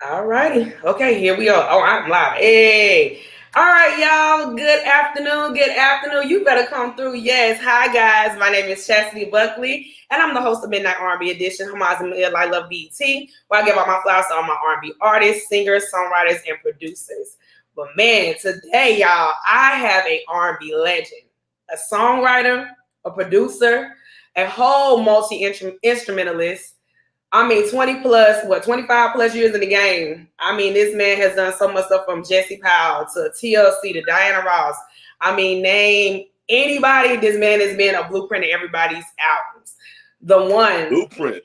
All righty. Okay, here we are. Oh, I'm live. Hey. All right, y'all. Good afternoon. Good afternoon. You better come through. Yes. Hi, guys. My name is Chastity Buckley, and I'm the host of Midnight R&B Edition, Homage I Love BET, where I give out my flowers to all my R&B artists, singers, songwriters, and producers. But man, today, y'all, I have a R&B legend, a songwriter, a producer, a whole multi-instrumentalist. I mean, 20 plus, 25 plus years in the game. I mean, this man has done so much stuff from Jesse Powell to TLC to Diana Ross. I mean, name anybody, this man has been a blueprint of everybody's albums. The one, Blueprint.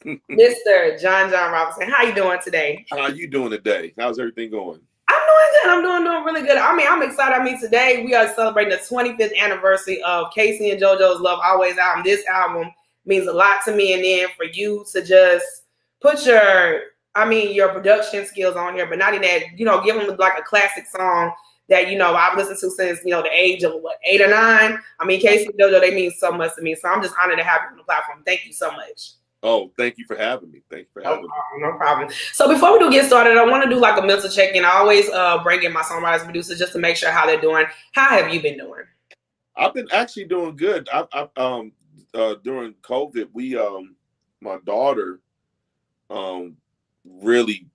Mr. JonJohn Robinson. How you doing today? How you doing today? How's everything going? I'm doing good. I'm doing really good. I mean, I'm excited. I mean, today we are celebrating the 25th anniversary of K-Ci and JoJo's Love Always album. This album means a lot to me, and then for you to just put your production skills on here, but not in that, give them like a classic song that, I've listened to since, the age of 8 or 9. I mean, K-Ci and JoJo, they mean so much to me. So I'm just honored to have you on the platform. Thank you so much. Oh, thank you for having me. Thank you for having me. No problem. So before we do get started, I want to do like a mental check-in. I always bring in my songwriters, producers, just to make sure how they're doing. How have you been doing? I've been actually doing good. During COVID, my daughter really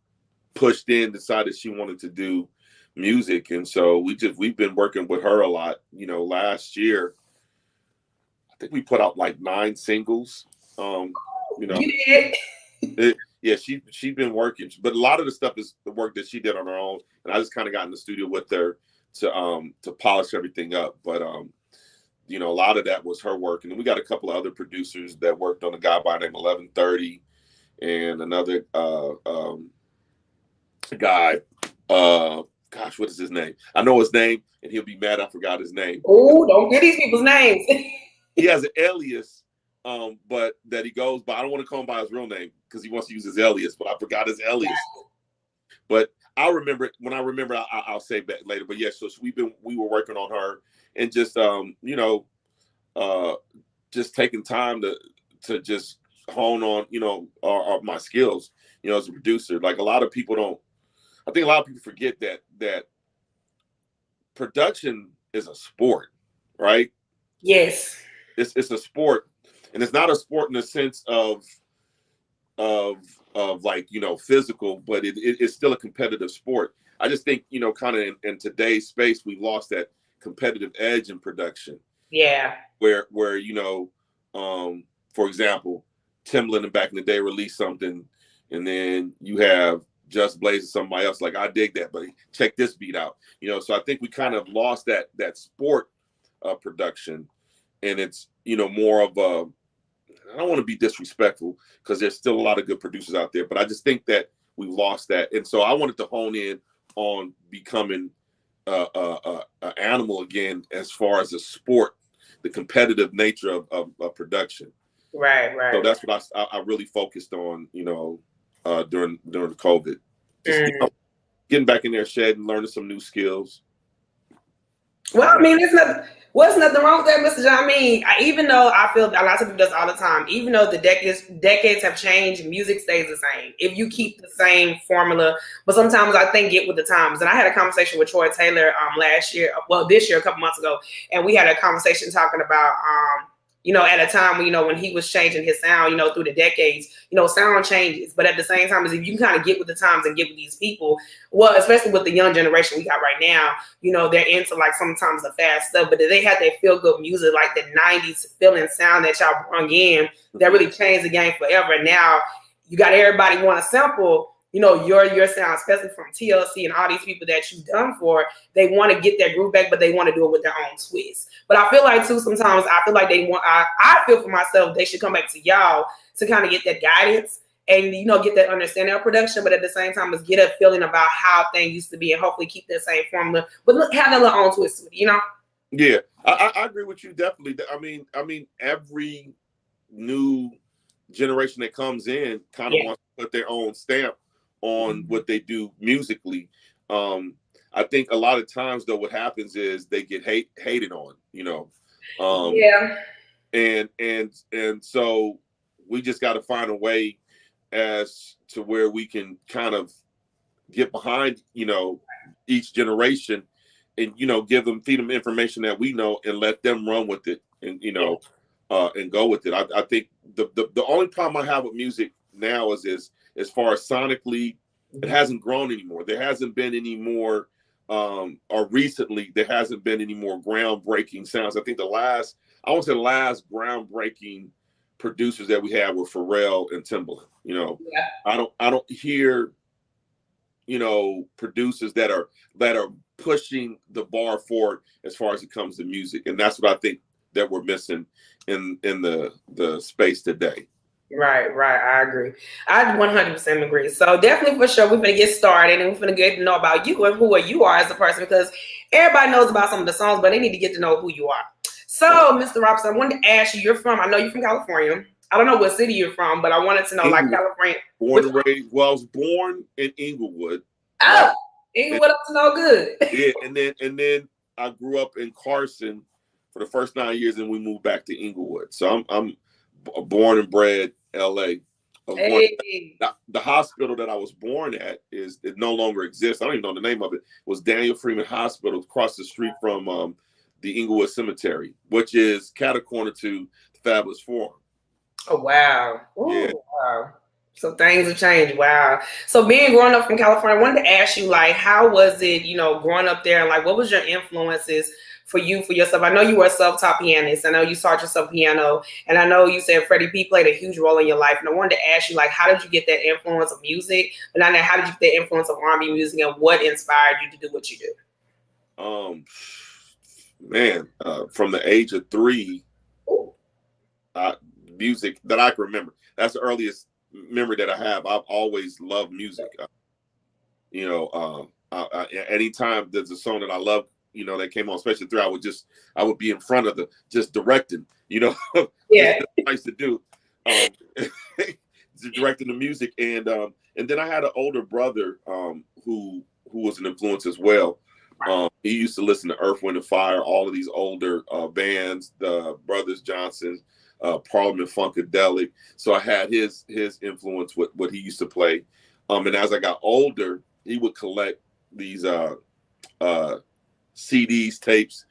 pushed in, decided she wanted to do music, and so we've been working with her a lot. Last year, I think we put out like 9 singles. You did. Yeah, she's been working, but a lot of the stuff is the work that she did on her own, and I just kind of got in the studio with her to polish everything up. But a lot of that was her work, and then we got a couple of other producers that worked on a guy by the name 1130, and another guy. Gosh, what is his name? I know his name, and he'll be mad I forgot his name. Oh, don't get these people's names. He has an alias. But that he goes by. I don't want to call him by his real name because he wants to use his alias, but I forgot his alias. But I'll remember it. When I remember, I'll say back later. But yes, so we were working on her and just just taking time to just hone on my skills, as a producer. Like I think a lot of people forget that production is a sport, right? Yes. It's a sport. And it's not a sport in the sense of like, physical, but it's still a competitive sport. I just think, kind of in today's space, we lost that competitive edge in production. Yeah. Where for example, Timbaland back in the day released something, and then you have Just Blaze or somebody else like, I dig that, but check this beat out. So I think we kind of lost that sport production, and it's more of a, I don't want to be disrespectful because there's still a lot of good producers out there, but I just think that we've lost that. And so I wanted to hone in on becoming an animal again, as far as a sport, the competitive nature of production. Right. So that's what I really focused on, during the COVID. Just getting back in there, shedding, learning some new skills. Well, I mean, what's nothing wrong with that, Mr. John? I mean, even though I feel a lot of people do this all the time, even though the decades have changed, music stays the same. If you keep the same formula, but sometimes I think get with the times. And I had a conversation with Troy Taylor this year, a couple months ago, and we had a conversation talking about at a time when he was changing his sound, through the decades, sound changes. But at the same time, as if you can kind of get with the times and get with these people, well, especially with the young generation we got right now, they're into like sometimes the fast stuff, but they have that feel good music, like the 90s feeling sound that y'all brung in that really changed the game forever. And now you got everybody want to sample, your sound, especially from TLC and all these people that you've done for. They want to get their groove back, but they want to do it with their own twist. But I feel like too, sometimes I feel like I feel for myself, they should come back to y'all to kind of get that guidance and, get that understanding of production. But at the same time, is get a feeling about how things used to be and hopefully keep that same formula, but have that little own twist to it, Yeah, I agree with you definitely. I mean, every new generation that comes in kind of wants to put their own stamp on what they do musically. I think a lot of times though, what happens is they get hated on, and so we just got to find a way as to where we can kind of get behind, each generation and, feed them information that we know and let them run with it and, and go with it. I think the only problem I have with music now is as far as sonically, it hasn't grown anymore. There hasn't been any more, or recently, there hasn't been any more groundbreaking sounds. I think the last groundbreaking producers that we had were Pharrell and Timbaland. I don't hear, producers that are pushing the bar forward as far as it comes to music, and that's what I think that we're missing in the space today. Right. I agree. I 100% agree. So definitely for sure, we're going to get started and we're going to get to know about you and who you are as a person, because everybody knows about some of the songs, but they need to get to know who you are. So, Mr. Robson, I wanted to ask you, I know you're from California. I don't know what city you're from, but I wanted to know, Inglewood. like California. Born and raised. Well, I was born in Inglewood. Oh, Inglewood up to no good. Yeah, and then I grew up in Carson for the first 9 years, and we moved back to Inglewood. So I'm born and bred LA. Hey. The hospital that I was born at it no longer exists. I don't even know the name of it. It was Daniel Freeman Hospital across the street from the Inglewood Cemetery, which is catty-corner to the Fabulous Forum. Oh, wow. Ooh, yeah. Wow. So things have changed. Wow. So growing up from California, I wanted to ask you, like, how was it, growing up there? Like, what was your influences for yourself? I know you were a self-taught pianist. I know you taught yourself piano. And I know you said Freddie P played a huge role in your life. And I wanted to ask you, like, how did you get that influence of music? And I know, how did you get that influence of R&B music, and what inspired you to do what you do? From the age of 3, music that I can remember. That's the earliest memory that I have. I've always loved music. Anytime there's a song that I love, that came on, especially 3, I would be in front of just directing, Yeah. That's what I used to do. Directing the music. And then I had an older brother who was an influence as well. He used to listen to Earth, Wind and Fire, all of these older bands, the Brothers Johnson, Parliament Funkadelic. So I had his influence with what he used to play. And as I got older, he would collect these CDs, tapes.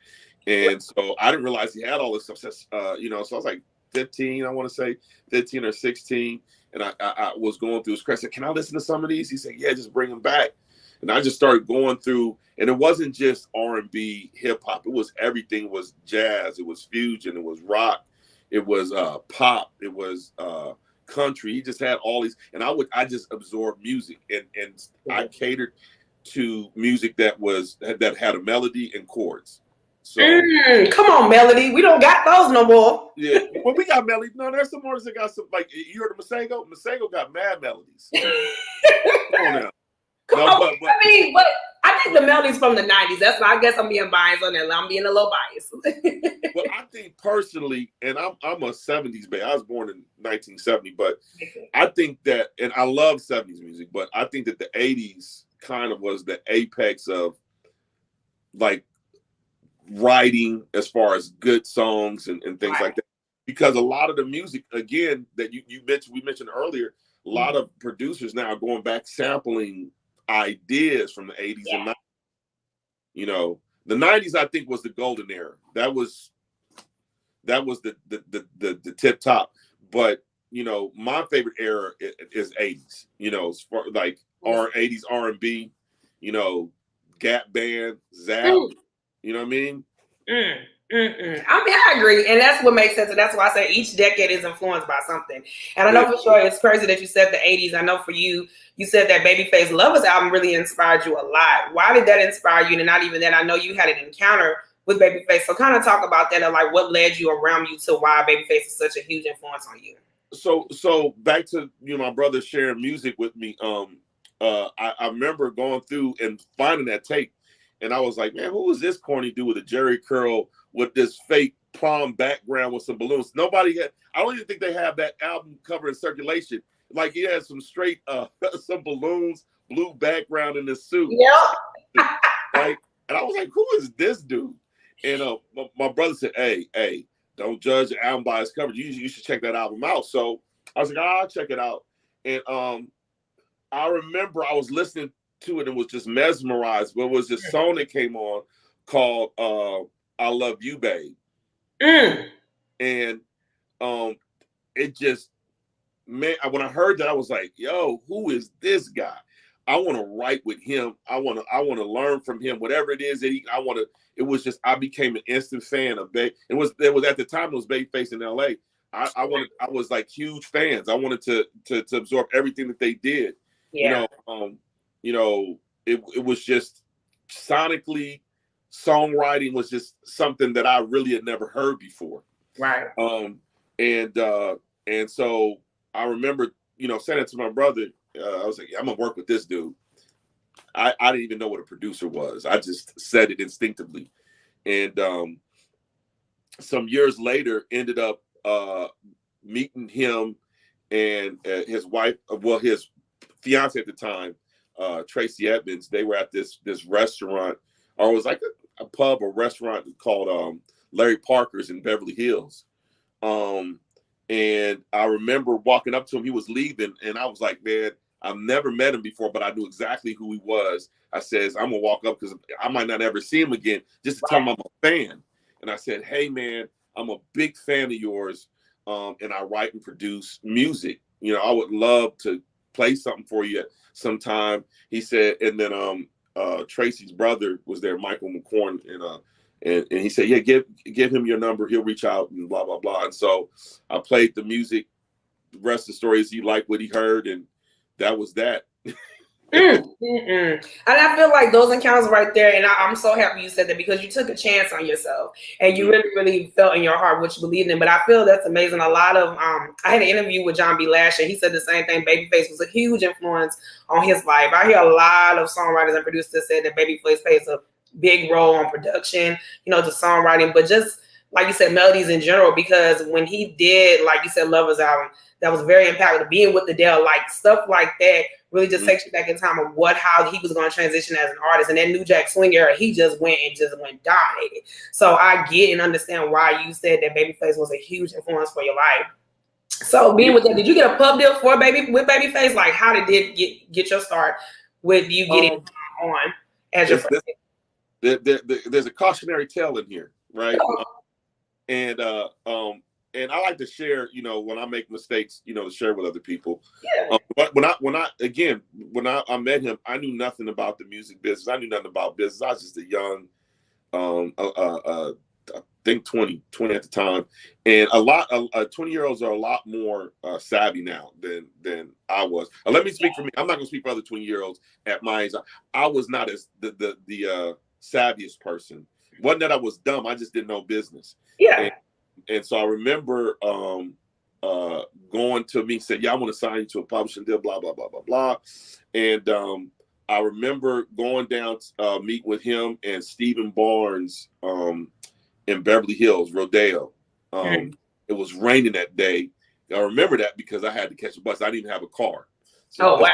And so I didn't realize he had all this stuff. So I was like 15, I want to say 15 or 16. And I was going through his credits. I said, can I listen to some of these? He said, yeah, just bring them back. And I just started going through, and it wasn't just R&B, hip hop. It was everything. It was jazz. It was fusion. It was rock. It was pop. It was country. He just had all these, and I just absorbed music, and I catered to music that had a melody and chords. So come on, melody. We don't got those no more. Yeah, well, we got melody. No, there's some artists that got some, like, you heard of Masego? Masego got mad melodies. Come on now. But I think the melodies from the 90s. That's why I guess I'm being biased on that. I'm being a little biased. Well, I think personally, and I'm a 70s baby. I was born in 1970, but I think that, and I love 70s music, but I think that the 80s kind of was the apex of, like, writing as far as good songs and things like that. Because a lot of the music, again, that we mentioned earlier, a lot of producers now are going back sampling ideas from the 80s and 90s. The 90s, I think, was the golden era. That was the tip top. But my favorite era is 80s. As far like our 80s R&B. Gap Band, Zap. You know what I mean? I agree, and that's what makes sense, and that's why I say each decade is influenced by something. And I know for sure it's crazy that you said the 80s. I know for you said that Babyface Lovers album really inspired you a lot. Why did that inspire you? And not even that, I know you had an encounter with Babyface, so kind of talk about that, and like what led you around you to why Babyface is such a huge influence on you. So back to my brother sharing music with me. I remember going through and finding that tape. And I was like, man, who was this corny dude with a Jerry curl with this fake prom background with some balloons? I don't even think they have that album cover in circulation. Like, he had some straight, some balloons, blue background in this suit. Yeah. Right? And I was like, who is this dude? And my brother said, hey, don't judge the album by its cover. You should check that album out. So I was like, I'll check it out. And I remember I was listening to it and was just mesmerized. But it was this song that came on called "I Love You, Babe," and it just, man, when I heard that, I was like, "Yo, who is this guy? I want to write with him. I want to learn from him. Whatever it is that I want to." It was just, I became an instant fan of Babe. There was at the time it was Babyface in L.A. I was like huge fans. I wanted to absorb everything that they did. Yeah. It was just sonically, songwriting was just something that I really had never heard before. Right. And so I remember, saying it to my brother. I was like, I'm gonna work with this dude. I didn't even know what a producer was. I just said it instinctively. And some years later, ended up meeting him and his wife, his fiance at the time, Tracy Edmonds. They were at this restaurant, or it was like a pub or restaurant called Larry Parker's in Beverly Hills. And I remember walking up to him. He was leaving, and I was like, man, I've never met him before, but I knew exactly who he was. I says, I'm gonna walk up because I might not ever see him again, just to tell him I'm a fan. And I said, hey man, I'm a big fan of yours, and I write and produce music. I would love to play something for you sometime. He said, and then Tracy's brother was there, Michael McCorn, and he said, yeah, give him your number. He'll reach out and blah, blah, blah. And so I played the music. The rest of the story is he liked what he heard, and that was that. And I feel like those encounters right there, and I'm so happy you said that, because you took a chance on yourself and you really, really felt in your heart what you believed in. But I feel that's amazing. A lot of I had an interview with John B. Lasher. He said the same thing. Babyface was a huge influence on his life. I hear a lot of songwriters and producers say that Babyface plays a big role on production, the songwriting, but just like you said, melodies in general, because when he did, like you said, Lovers album, that was very impactful. Being with Adele, like stuff like that really just takes you back in time of how he was going to transition as an artist. And that New Jack Swing era, he just went dominated. So I get and understand why you said that Babyface was a huge influence for your life. So being with that, did you get a pub deal with Babyface? Like, how did it get your start with you getting on as your friend? There's a cautionary tale in here, right? And I like to share, when I make mistakes, to share with other people. Yeah. But when I met him, I knew nothing about the music business. I knew nothing about business. I was just a young, I think 20 at the time. And a lot of 20-year-olds are a lot more savvy now than I was. Let me speak for me. I'm not going to speak for other 20-year-olds at my age. I was not as the savviest person. Wasn't that I was dumb. I just didn't know business. Yeah. And so I remember going to me, said, yeah, I want to sign you to a publishing deal, blah, blah, blah, blah, blah. And I remember going down to meet with him and Stephen Barnes in Beverly Hills, Rodeo. It was raining that day. I remember that because I had to catch a bus. I didn't even have a car. So, wow.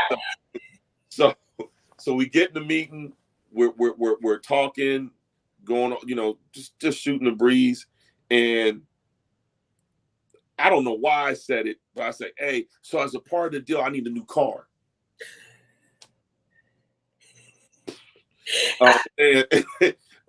So we get in the meeting. We're talking, going on, just shooting the breeze. And I don't know why I said it, but I said, hey, so as a part of the deal, I need a new car. And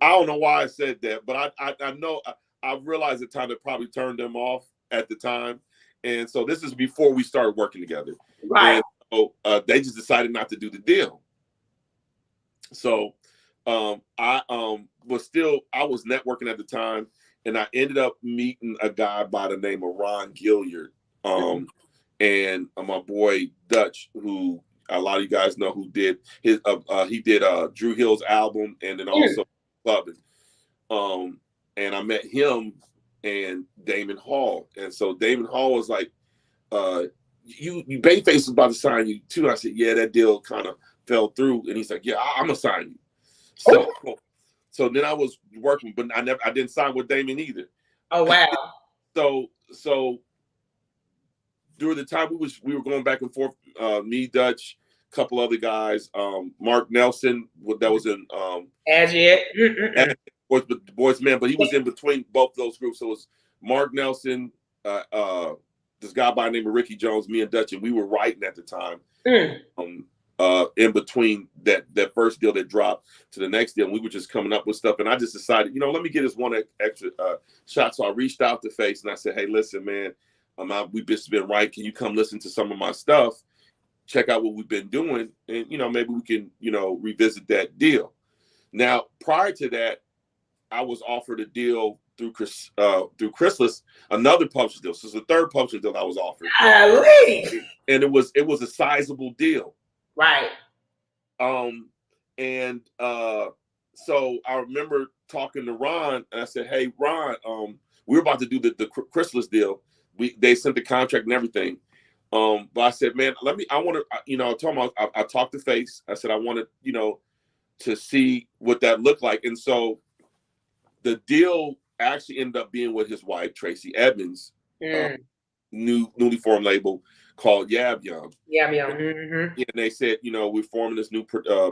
I don't know why I said that, but I know I realized at the time it probably turned them off at the time. And so this is before we started working together. Right. And so they just decided not to do the deal. So I was networking at the time. And I ended up meeting a guy by the name of Ron Gilliard, and my boy Dutch, who a lot of you guys know, who did his he did Drew Hill's album and then also Clubbing. And I met him and Damon Hall, and so Damon Hall was like, "You Babyface is about to sign you too." I said, "Yeah, that deal kind of fell through," and he's like, "Yeah, I'm gonna sign you." So then I was working, but I didn't sign with Damon either. Oh wow! So during the time we were going back and forth, me, Dutch, a couple other guys, Mark Nelson, that was in Boys Man, but he was in between both those groups. So it was Mark Nelson, this guy by the name of Ricky Jones, me and Dutch, and we were writing at the time. In between that first deal that dropped to the next deal, and we were just coming up with stuff. And I just decided, let me get this one extra shot. So I reached out to Face and I said, hey, listen, man, we've just been right. Can you come listen to some of my stuff? Check out what we've been doing, and maybe we can revisit that deal. Now, prior to that, I was offered a deal through Chrysalis, another publishing deal. So it's the third publishing deal I was offered. And it was a sizable deal. Right. So I remember talking to Ron, and I said, hey, Ron, we were about to do the Chrysalis deal. They sent the contract and everything. But I said, man, I told him, I talked to Face. I said, I wanted, to see what that looked like. And so the deal actually ended up being with his wife, Tracy Edmonds, newly formed label called Yab Yum. Yab Yum. Mm-hmm. And they said, we're forming this new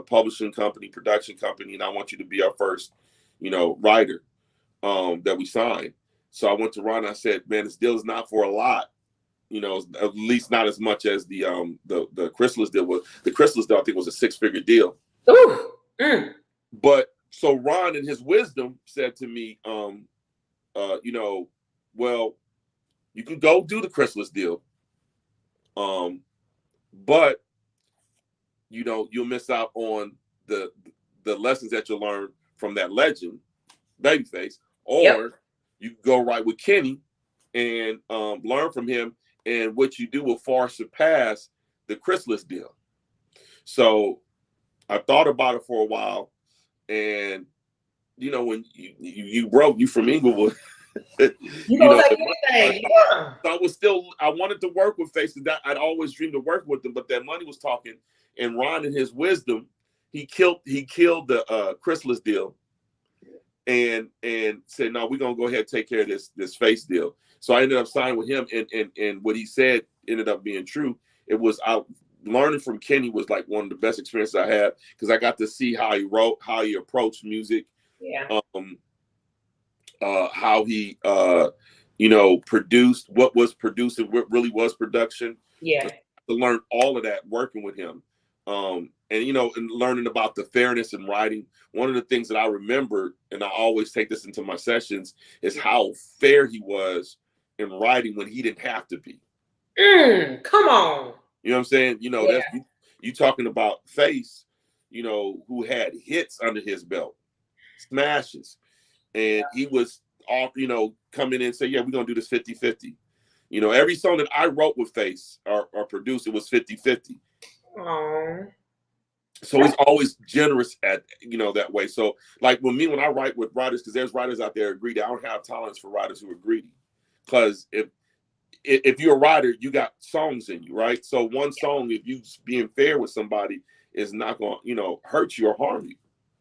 publishing company, production company, and I want you to be our first, writer that we signed. So I went to Ron and I said, man, this deal is not for a lot, at least not as much as the Chrysalis deal was. The Chrysalis deal, I think, was a 6-figure deal. Ooh. But so Ron, in his wisdom, said to me, well, you can go do the Chrysalis deal, but you'll miss out on the lessons that you'll learn from that legend, Babyface, or you can go right with Kenny and learn from him, and what you do will far surpass the Chrysalis deal. So I thought about it for a while, and when you broke, you from Inglewood. Anything. So I wanted to work with Face. I'd always dreamed of working with them, but that money was talking. And Ron, in his wisdom, he killed the Chrysalis deal, and said, no, we're gonna go ahead and take care of this Face deal. So I ended up signing with him, and what he said ended up being true. It was learning from Kenny was like one of the best experiences I had, because I got to see how he wrote, how he approached music, how he produced, what was produced, and what really was production. To learn all of that working with him, and learning about the fairness in writing. One of the things that I remember, and I always take this into my sessions, is how fair he was in writing when he didn't have to be. Come on. You know what I'm saying? That's you talking about Face, who had hits under his belt, smashes. And he was off, coming in and say, yeah, we're going to do this 50-50. Every song that I wrote with Face or produced, it was 50-50. So he's always generous at, that way. So like when I write with writers, because there's writers out there who are greedy. I don't have tolerance for writers who are greedy. Because if you're a writer, you got songs in you, right? So one song, if you being fair with somebody, is not going to, hurt you or harm you.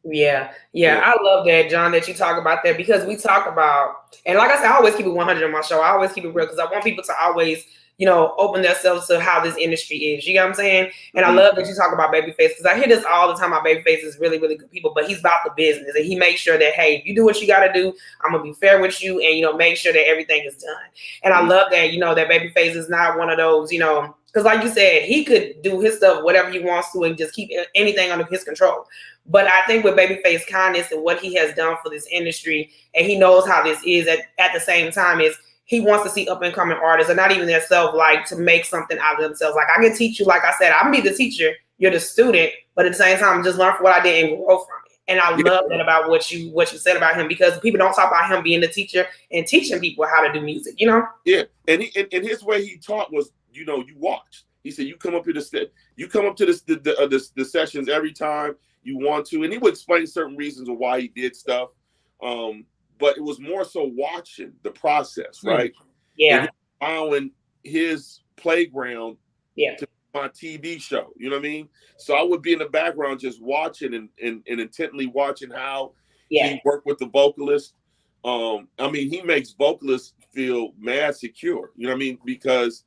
Yeah. I love that, John, that you talk about that, because we talk about, and like I said, I always keep it 100 on my show. I always keep it real, because I want people to always, open themselves to how this industry is. You know what I'm saying? And I love that you talk about Babyface, because I hear this all the time about Babyface is really, really good people, but he's about the business, and he makes sure that, hey, you do what you got to do. I'm going to be fair with you, and, make sure that everything is done. And I love that, that Babyface is not one of those, because like you said, he could do his stuff, whatever he wants to, and just keep anything under his control. But I think with Babyface kindness and what he has done for this industry, and he knows how this is at the same time, is he wants to see up and coming artists, and not even themselves, like to make something out of themselves. Like I can teach you, like I said, I'm be the teacher, you're the student, but at the same time, just learn from what I did and grow from it. And I love that about what you said about him, because people don't talk about him being the teacher and teaching people how to do music, Yeah. And his way he taught was, you watched. He said, you come up to the sessions every time you want to, and he would explain certain reasons of why he did stuff. But it was more so watching the process, right? And allowing his playground to my TV show. You know what I mean? So I would be in the background just watching and intently watching how he worked with the vocalist. He makes vocalists feel mad secure, you know what I mean? Because,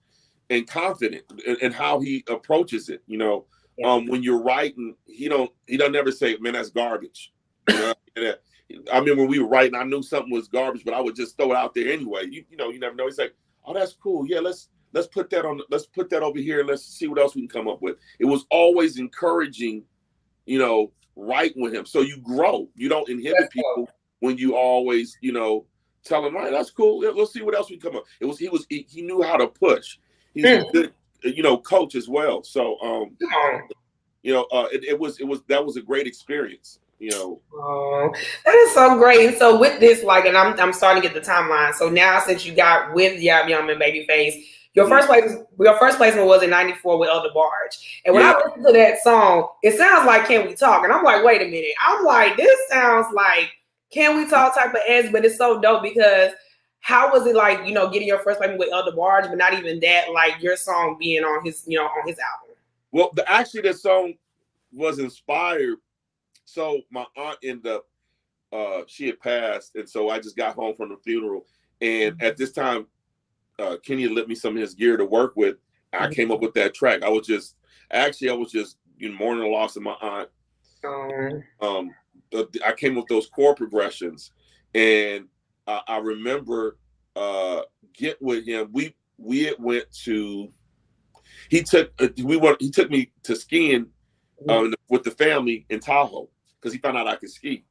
and confident in how he approaches it, when you're writing, he doesn't ever say, man, that's garbage. When we were writing, I knew something was garbage, but I would just throw it out there anyway. You never know. He's like, oh, that's cool. Yeah, let's let's put that over here. Let's see what else we can come up with. It was always encouraging, writing with him. So you grow. You don't inhibit people when you always, tell them, all right, that's cool. Let's see what else we come up. He knew how to push. He's a good, coach as well. So, that was a great experience. Oh, that is so great. And so with this, and I'm starting to get the timeline. So now, since you got with Yum Yum and Babyface, your first placement was in '94 with El DeBarge. And when I listened to that song, it sounds like "Can We Talk?" And I'm like, wait a minute. I'm like, this sounds like "Can We Talk" type of S, but it's so dope because how was it like, getting your first placement with El DeBarge, but not even that, like your song being on his, on his album? Well, actually, this song was inspired. So my aunt ended up, she had passed, and so I just got home from the funeral. And at this time, Kenny had lent me some of his gear to work with. I came up with that track. I was just mourning the loss of my aunt. I came up with those chord progressions, and I remember getting with him. We had went to. He took me to skiing with the family in Tahoe because he found out I could ski.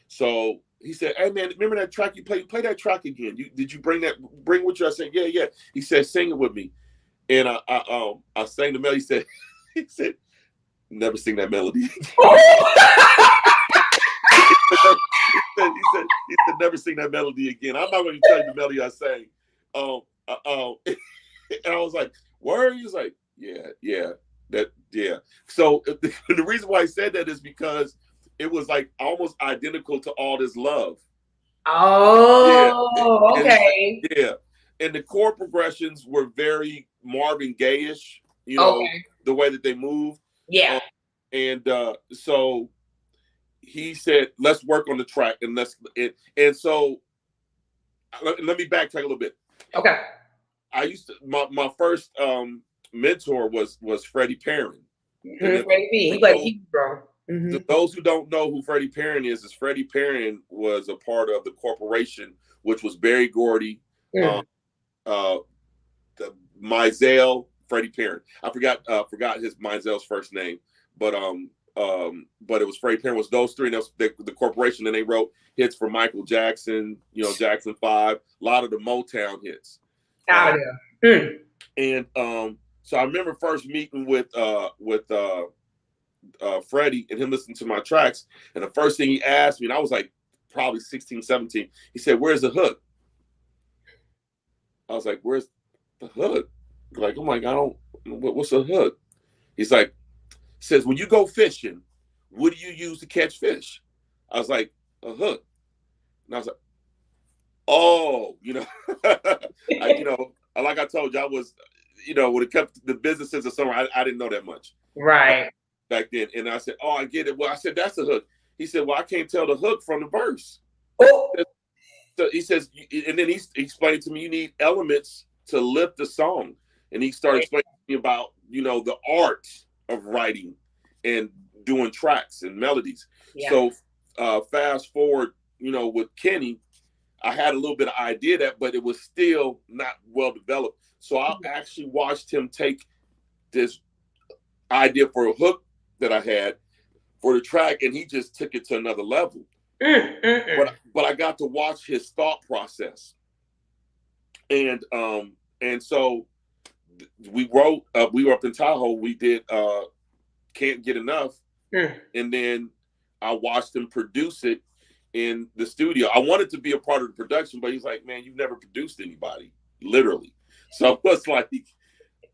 So he said, "Hey man, remember that track you played? Play that track again. Did you bring with you?" I said, "Yeah." He said, "Sing it with me," and I sang the melody. He said, "Never sing that melody." He said, "Never sing that melody again." I'm not going to tell you the melody I sang. And I was like, "Word?" He was like, "Yeah. So the reason why I said that is because it was like almost identical to All This Love. Oh, okay. And the chord progressions were very Marvin Gaye-ish, the way that they moved. Yeah. So he said, "Let's work on the track." And so let me backtrack a little bit. Okay. I used to, my first mentor was Freddie Perrin. Freddie P. He played Hebrew, bro. Those who don't know who Freddie Perrin is Freddie Perrin was a part of the corporation, which was Berry Gordy, the Mizell, Freddie Perrin. I forgot his Mizell's first name, but it was Freddie Perrin. Was those three? And the corporation, and they wrote hits for Michael Jackson, Jackson 5, a lot of the Motown hits. And so I remember first meeting with Freddie and him listening to my tracks, and the first thing he asked me, and I was like probably 16, 17, he said, "Where's the hook?" I was like, "Where's the hook?" Like, I'm like, what's the hook? He's like, says, "When you go fishing, what do you use to catch fish?" I was like, "A hook." And I was like, "Oh, like I told you, I was, when it comes to the businesses or something, I didn't know that much. Right. Back then. And I said, "Oh, I get it." Well, I said, "That's the hook." He said, "Well, I can't tell the hook from the verse." Oh. So he says, and then he explained to me, you need elements to lift the song. And he started explaining to me about, the art of writing and doing tracks and melodies. Yeah. So fast forward, with Kenny, I had a little bit of idea that, but it was still not well developed. So I actually watched him take this idea for a hook that I had for the track, and he just took it to another level. But I got to watch his thought process, and so we wrote. We were up in Tahoe. We did "Can't Get Enough," and then I watched him produce it in the studio. I wanted to be a part of the production, but he's like, "Man, you've never produced anybody, literally." So I was like,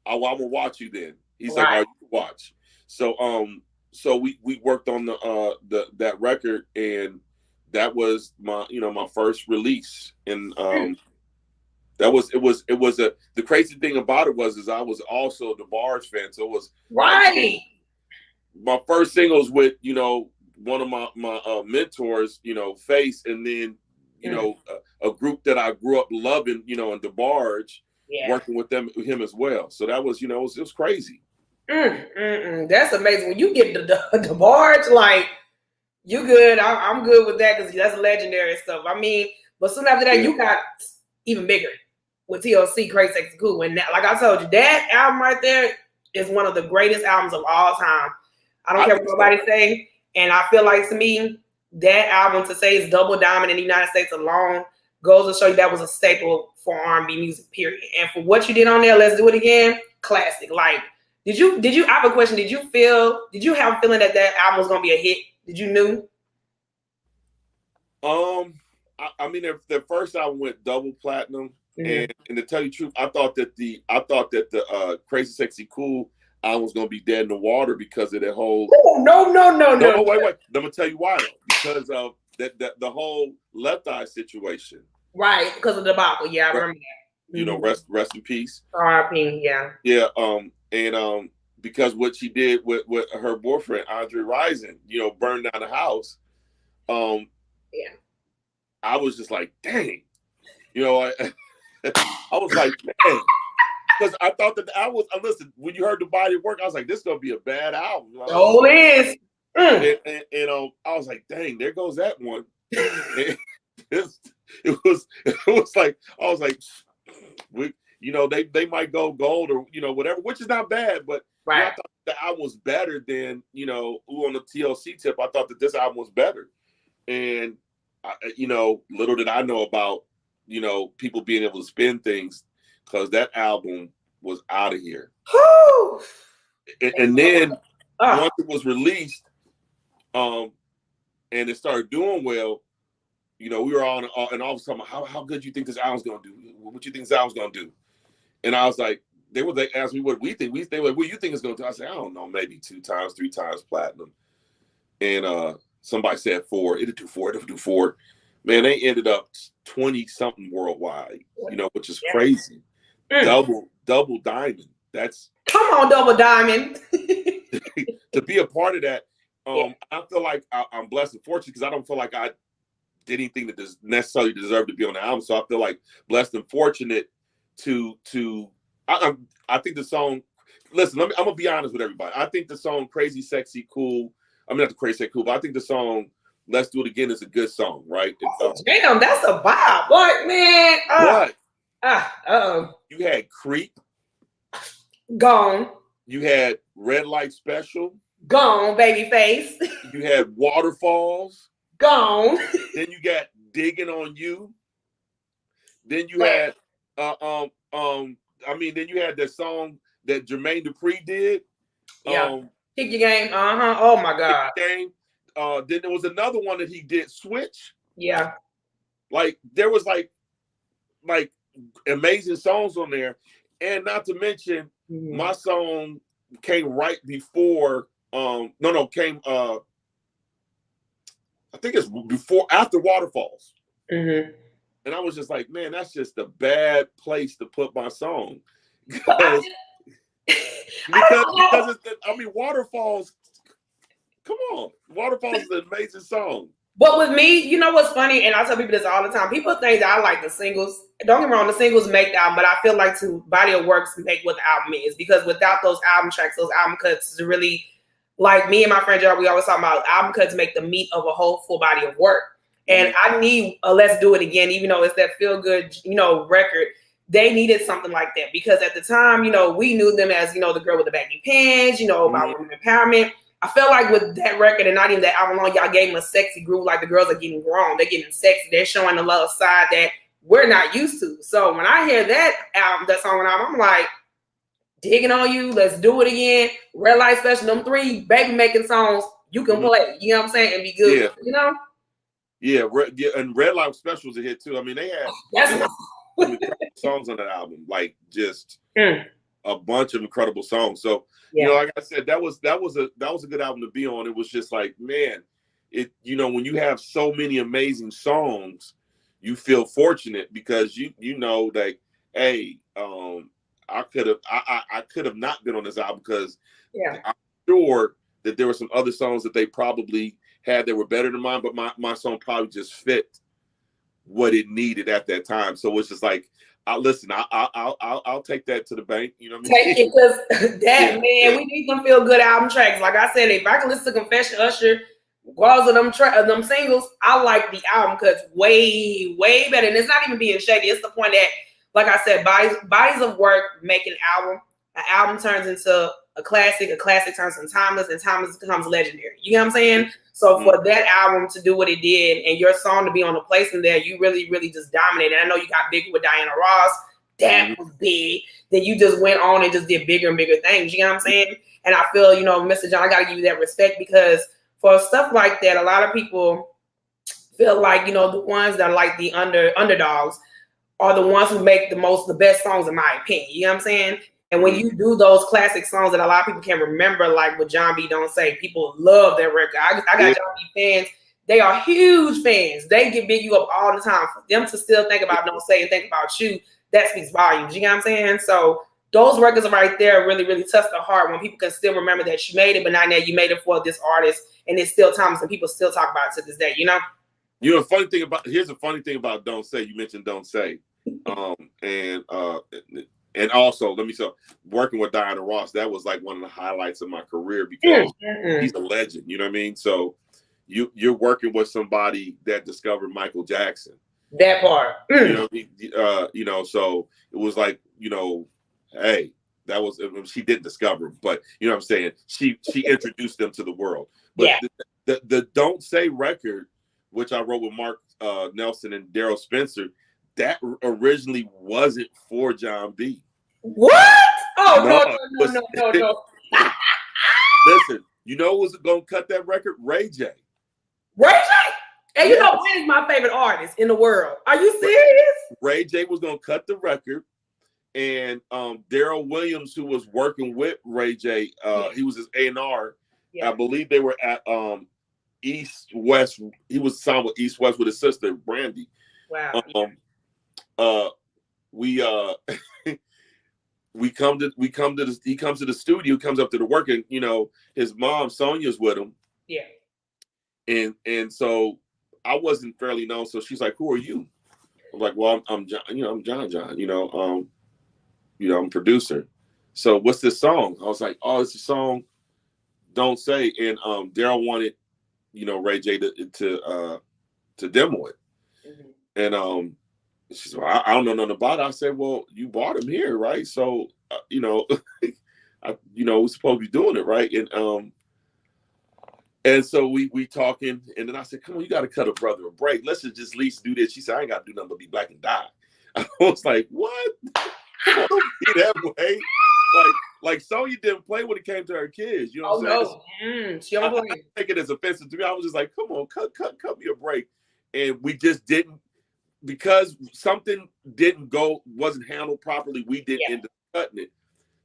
"I'm gonna watch you then." He's like, "Oh, you can watch." So we worked on that record, and that was my first release. And the crazy thing about it was I was also a DeBarge fan, so it was right. My first singles with one of my mentors, Face, and then a group that I grew up loving, in DeBarge, working with him as well. So that was, it was crazy. That's amazing. When you get the barge, like, you good. I'm good with that because that's legendary stuff. I mean, but soon after that, you got even bigger. with TLC, Crazy Sexy Cool. And that, like I told you, that album right there is one of the greatest albums of all time. I don't care what nobody say. And I feel like, to me, that album, to say it's double diamond in the United States alone, goes to show you that was a staple for R&B music, period. And for what you did on there, Let's Do It Again, classic. Like, did you? I have a question. Did you have a feeling that album was gonna be a hit? Did you knew? I mean, the first album went double platinum, and to tell you the truth, I thought that the Crazy Sexy Cool album was gonna be dead in the water because of that whole. Oh, no. Wait. I'm gonna tell you why though. Because of the whole Left Eye situation. Right, because of the debacle. Yeah, I remember that. You know, rest in peace. R.I.P. Yeah. Yeah. And because what she did with her boyfriend Andre Rison, you know, burned down the house. Yeah. I was just like, dang. You know, I was like, man. Because I thought that the album was, listen, when you heard the body of work, I was like, this is going to be a bad album. Oh, it is. And I was like, dang, there goes that one. it was like, I was like, you know, they might go gold or, you know, whatever, which is not bad, but right. You know, I thought the album was better than, you know, on the TLC tip, I thought that this album was better. And, you know, little did I know about, you know, people being able to spin things, because that album was out of here. And then once it was released, and it started doing well, you know, we were on and all of a sudden, how good you think this album's gonna do? What you think this album's gonna do? And I was like, they asked me what we think. They were like, what you think it's gonna do? I said, I don't know, maybe 2 times, 3 times platinum. And somebody said 4. It'll do 4. Man, they ended up 20-something worldwide, you know, which is crazy. Double diamond. That's come on, double diamond. To be a part of that. I feel like I'm blessed and fortunate because I don't feel like I did anything that does necessarily deserve to be on the album. So I feel like blessed and fortunate to I think the song. Listen, I'm gonna be honest with everybody. I think the song "Crazy Sexy Cool." I mean, not the "Crazy Sexy Cool," but I think the song "Let's Do It Again" is a good song, right? Damn, that's a vibe, what man? What? You had "Creep." Gone. You had "Red Light Special." Gone, Babyface. You had "Waterfalls." Gone. Then you got "Digging on You." Then you had then you had that song that Jermaine Dupri did. Yeah. Kick Your Game. Oh my God. Game. Then there was another one that he did, Switch. Yeah. Like there was like amazing songs on there. And not to mention my song came right before came I think it's after Waterfalls. And I was just like, man, that's just a bad place to put my song. Because Waterfalls, come on. Waterfalls is an amazing song. But with me, you know what's funny? And I tell people this all the time. People think that I like the singles. Don't get me wrong, the singles make the album, but I feel like to body of works make what the album is. Because without those album tracks, those album cuts, really, like me and my friend Jared, we always talk about album cuts make the meat of a whole full body of work. And I need a Let's Do It Again, even though it's that feel good, you know, record. They needed something like that because at the time, you know, we knew them as, you know, the girl with the baggy pants, you know, about women empowerment. I felt like with that record and not even that album long, y'all gave them a sexy groove. Like the girls are getting grown, they're getting sexy, they're showing a little side that we're not used to. So when I hear that album, that song, I'm like, Digging on You, Let's Do It Again, Red Light Special, them 3 baby making songs you can play. You know what I'm saying, and be good. You know. Yeah, and Red Light Special was a hit too. I mean, they had songs on that album, like just a bunch of incredible songs. So you know, like I said, that was a good album to be on. It was just like, man, you know, when you have so many amazing songs, you feel fortunate because you know, like, hey, I could have not been on this album because I'm sure that there were some other songs that they probably had that were better than mine, but my song probably just fit what it needed at that time. So it's just like, I'll take that to the bank. You know what I mean? Take it because we need them feel good album tracks. Like I said, if I can listen to Confession, Usher, Walls of them singles, I like the album cuts way, way better. And it's not even being shady. It's the point that, like I said, bodies of work make an album turns into a classic turns into timeless, and timeless becomes legendary. You know what I'm saying? So for that album to do what it did and your song to be on the place in there, you really, really just dominated. I know you got big with Diana Ross. That was big. Then you just went on and just did bigger and bigger things. You know what I'm saying? And I feel, Mr. John, I got to give you that respect, because for stuff like that, a lot of people feel like, the ones that are like the underdogs are the ones who make the best songs, in my opinion. You know what I'm saying? And when you do those classic songs that a lot of people can remember, like with John B. Don't Say, people love that record. I got John B. fans. They are huge fans. They get big you up all the time. For them to still think about Don't Say and think about you, that speaks volumes. You know what I'm saying? So those records are right there really, really touch the heart when people can still remember that you made it, but not that you made it for this artist, and it's still timeless and people still talk about it to this day, here's the funny thing about Don't Say. You mentioned Don't Say. And also, let me say, working with Diana Ross, that was like one of the highlights of my career, because he's a legend. You know what I mean? So you're working with somebody that discovered Michael Jackson. That part. So it was like, hey, that was, she didn't discover him, but you know what I'm saying? She introduced them to the world. But the Don't Say record, which I wrote with Mark Nelson and Daryl Spencer, that originally wasn't for John B. What? Oh, no. Listen, who was going to cut that record? Ray J. Ray J? And Ray is my favorite artist in the world. Are you serious? Ray J was going to cut the record, and Daryl Williams, who was working with Ray J, he was his A&R. I believe they were at East West. He was signed with East West with his sister, Brandy. Wow. He comes to the studio, comes up to the work, and his mom Sonia's with him. Yeah. And so I wasn't fairly known, so she's like, "Who are you?" I'm like, "Well, I'm John. I'm JonJohn. I'm a producer. So what's this song?" I was like, "Oh, it's a song, Don't Say." And Daryl wanted, Ray J to demo it. And she said, "Well, I don't know nothing about it." I said, "Well, you bought him here, right? So, we're supposed to be doing it, right?" And so we talking, and then I said, "Come on, you got to cut a brother a break. Let's just at least do this." She said, "I ain't got to do nothing but be black and die." I was like, "What? Don't be that way." Like Sonya didn't play when it came to her kids. You know what I'm saying? She don't play. I take it as offensive to me. I was just like, "Come on, cut me a break," and we just didn't. Because something wasn't handled properly, we didn't end up cutting it.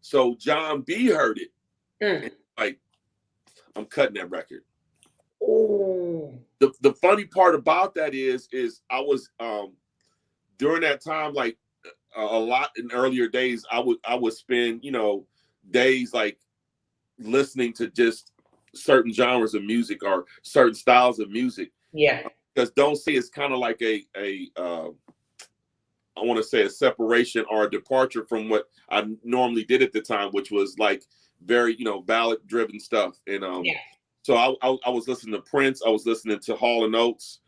So John B heard it. And like, I'm cutting that record. Ooh. The funny part about that is I was during that time, like a lot in earlier days, I would spend, days like listening to just certain genres of music or certain styles of music. Yeah. Because Don't Say is kind of like I want to say a separation or a departure from what I normally did at the time, which was like very, ballad driven stuff. And so I was listening to Prince. I was listening to Hall and Oates,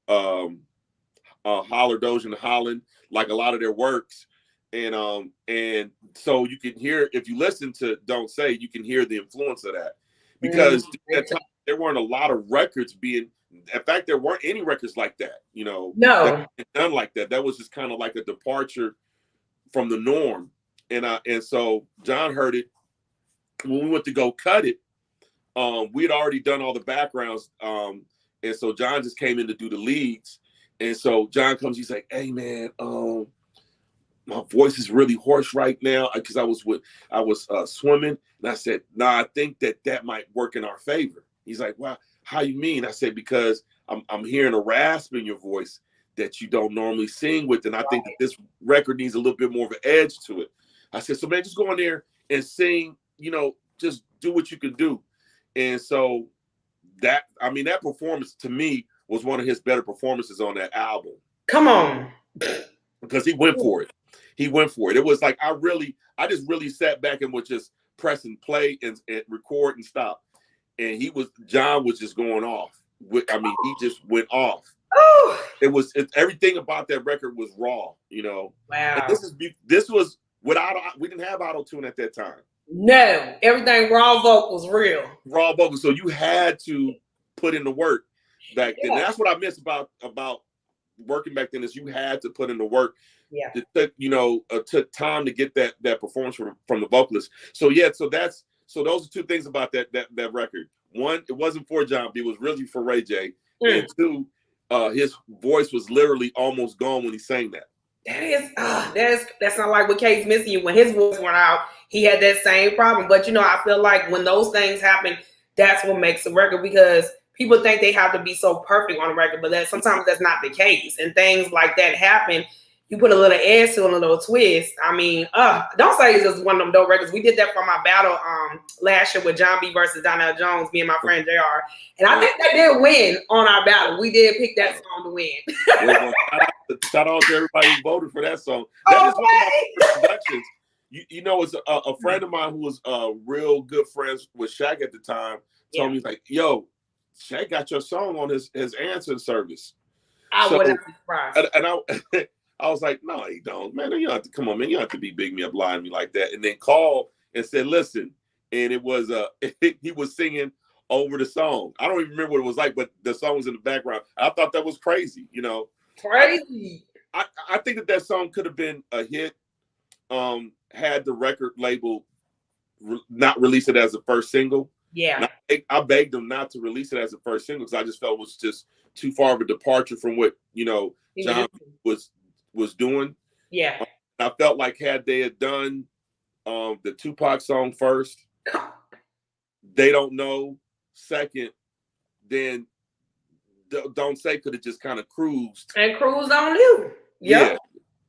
Holler, Doja and Holland, like a lot of their works. And so you can hear, if you listen to Don't Say, you can hear the influence of that. Because at that time, there weren't a lot of records being, in fact, there weren't any records like that, No, none like that. That was just kind of like a departure from the norm. And so John heard it. When we went to go cut it, we had already done all the backgrounds. And so John just came in to do the leads. And so John comes, he's like, "Hey man, my voice is really hoarse right now," because I was swimming. And I said, "Nah, I think that might work in our favor." He's like, "Well, how you mean?" I said, "Because I'm hearing a rasp in your voice that you don't normally sing with, and I think that this record needs a little bit more of an edge to it." I said, "So man, just go in there and sing, just do what you can do." And so that performance to me was one of his better performances on that album. Come on. Because he went for it. He went for it. It was like I just really sat back and was just press and play and record and stop. And John was just going off. He just went off. Oh, everything about that record was raw, you know. And wow. this was without, we didn't have auto tune at that time. No, everything raw vocals, real. Raw vocals, so you had to put in the work back then. Yeah. That's what I miss about working back then, is you had to put in the work. Yeah. It took, took time to get that performance from the vocalist. So yeah, so those are two things about that record. One, it wasn't for John B, it was really for Ray J. And two, his voice was literally almost gone when he sang that. That's not like what K's missing you. When his voice went out, he had that same problem. But I feel like when those things happen, that's what makes a record, because people think they have to be so perfect on a record, but sometimes that's not the case. And things like that happen. You put a little edge to it, a little twist. I mean, don't say it's just one of them dope records. We did that for my battle last year with John B versus Donnell Jones, me and my friend JR. And I think that did win on our battle. We did pick that song to win. Shout out to everybody who voted for that song. That is one of my favorite productions. It's a friend of mine who was real good friends with Shaq at the time told me, like, yo, Shaq got your song on his answer service. I wouldn't be surprised. And I was like, no, he don't, man. You don't have to come on, man. You don't have to be big me up, lying me like that. And then called and said, listen. And it was he was singing over the song. I don't even remember what it was like, but the song was in the background. I thought that was crazy, Crazy. I think that song could have been a hit had the record label not release it as a first single. Yeah. I begged them not to release it as a first single, because I just felt it was just too far of a departure from what John was doing. Yeah. I felt like had they had done the Tupac song first, They Don't Know second, then Don't Say could have just kind of cruised. And cruised on you. Yep.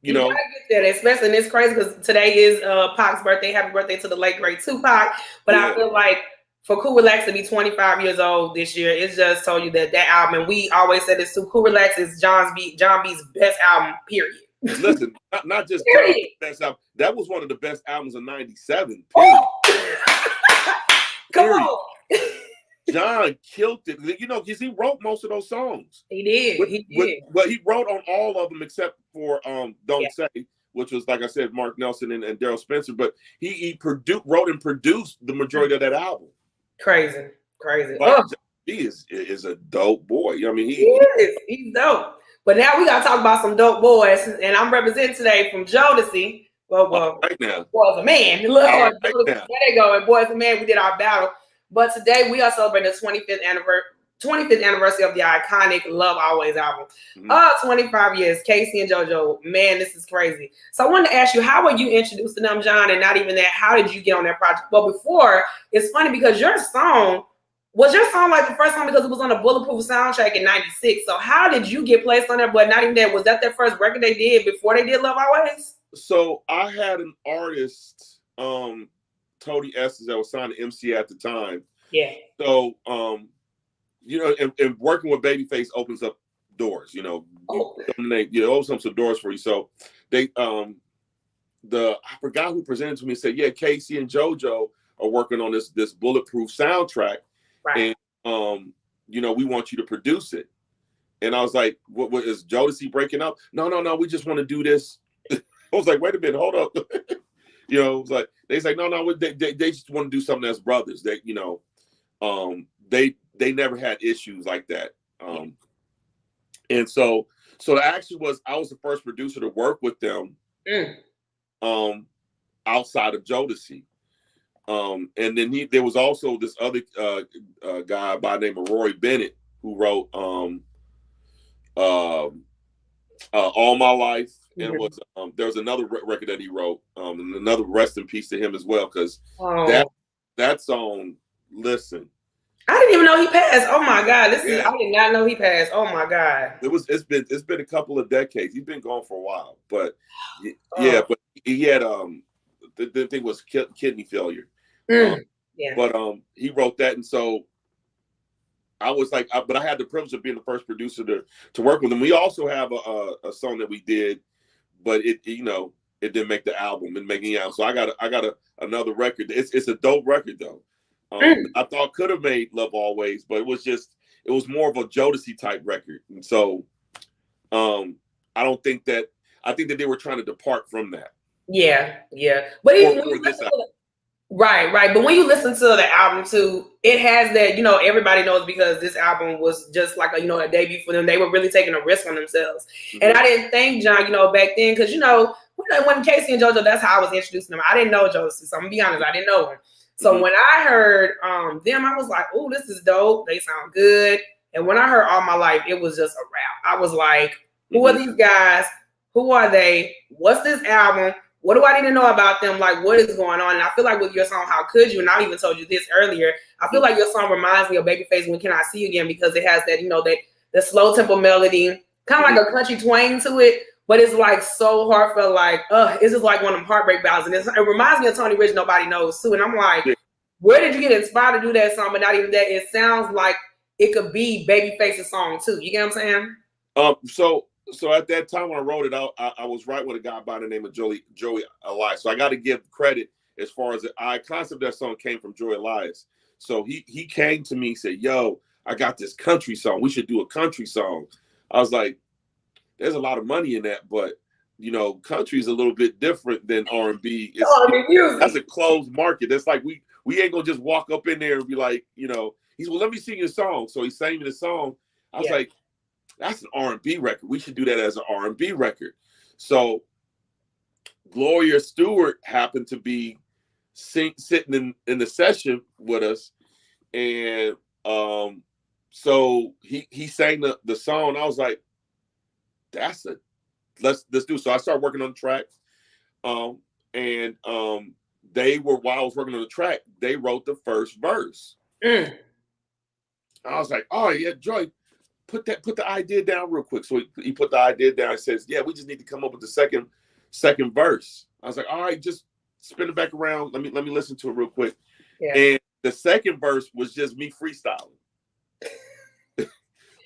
Yeah. Gotta get that, especially, and it's crazy because today is Pac's birthday. Happy birthday to the late great Tupac. But I feel like for Cool Relax to be 25 years old this year, it's just told you that album, and we always said this too, Cool Relax is John B's best album, period. Listen, not just John's best album. That was one of the best albums of '97. Period. Come on. John killed it, because he wrote most of those songs. He did. But he wrote on all of them except for Don't Say, which was, like I said, Mark Nelson and Daryl Spencer. But he wrote and produced the majority of that album. Crazy. But he is a dope boy. I mean, he's dope. But now we gotta talk about some dope boys, and I'm representing today from Jodeci. Well, right now, Boys a Man. Look, right there they go. And Boys a Man, we did our battle. But today we are celebrating the 25th anniversary of the iconic Love Always album. 25 years, K-Ci and JoJo. Man, this is crazy. So I wanted to ask you, how were you introduced to them, John? And not even that, how did you get on that project? Well, before, it's funny because was your song like the first song because it was on a Bulletproof soundtrack in '96. So how did you get placed on there? But not even that, was that their first record they did before they did Love Always? So I had an artist, Tony Estes, that was signed to MC at the time. Yeah. So, and working with Babyface opens up doors, opens up some doors for you. So they, I forgot who presented to me and said, yeah, K-Ci and JoJo are working on this Bulletproof soundtrack. Right. And, we want you to produce it. And I was like, what is Jodeci breaking up? No, we just want to do this. I was like, wait a minute, hold up. It was like, they say, no, they just want to do something as brothers. They never had issues like that. And so the action was, I was the first producer to work with them outside of Jodeci. And then there was also this other guy by the name of Roy Bennett who wrote All My Life. And it was there was another record that he wrote, and another rest in peace to him as well, because that song, listen. I didn't even know he passed. Oh my God. I did not know he passed. Oh my God. It's been a couple of decades. He's been gone for a while. But but he had the thing was kidney failure. But he wrote that, and so I was like, but I had the privilege of being the first producer to work with him. We also have a song that we did, but it didn't make the album and making out. So I got another record. It's a dope record though. I thought could have made Love Always, but it was more of a Jodeci type record. And so I don't think that. I think that they were trying to depart from that. Yeah, but even For this album. Right. But when you listen to the album too, it has that, everybody knows because this album was just like a debut for them. They were really taking a risk on themselves. Mm-hmm. And I didn't think, John, back then, because when K-Ci and JoJo, that's how I was introducing them. I didn't know JoJo, so I'm gonna be honest, I didn't know him. So mm-hmm. when I heard them, I was like, oh, this is dope. They sound good. And when I heard All My Life, it was just a rap. I was like, who mm-hmm. are these guys? Who are they? What's this album? What do I need to know about them? Like, what is going on? And I feel like with your song, How Could You? And I even told you this earlier. I feel like your song reminds me of Babyface, When Can I See You Again? Because it has that, that the slow tempo melody, kind of like a country twang to it. But it's like so heartfelt, like, it's just like one of them heartbreak ballads. And it reminds me of Tony Rich, Nobody Knows too. And I'm like, where did you get inspired to do that song? But not even that. It sounds like it could be Babyface's song too. You get what I'm saying? So at that time when I wrote it out, I was right with a guy by the name of Joey Elias. So I got to give credit as far as the concept of that song came from Joey Elias. So he came to me and said, yo, I got this country song. We should do a country song. I was like, there's a lot of money in that, but country is a little bit different than R&B. That's a closed market. That's like we ain't gonna just walk up in there and be like, he's well, let me sing your song. So he sang me the song. I was like, that's an R&B record. We should do that as an R&B record. So Gloria Stewart happened to be sitting in the session with us, and so he sang the song. I was like, let's do. So I started working on the track, and while I was working on the track, they wrote the first verse. I was like, oh yeah, Joy, put the idea down real quick. So he put the idea down and says, yeah, we just need to come up with the second verse. I was like, all right, just spin it back around. Let me listen to it real quick. Yeah. And the second verse was just me freestyling.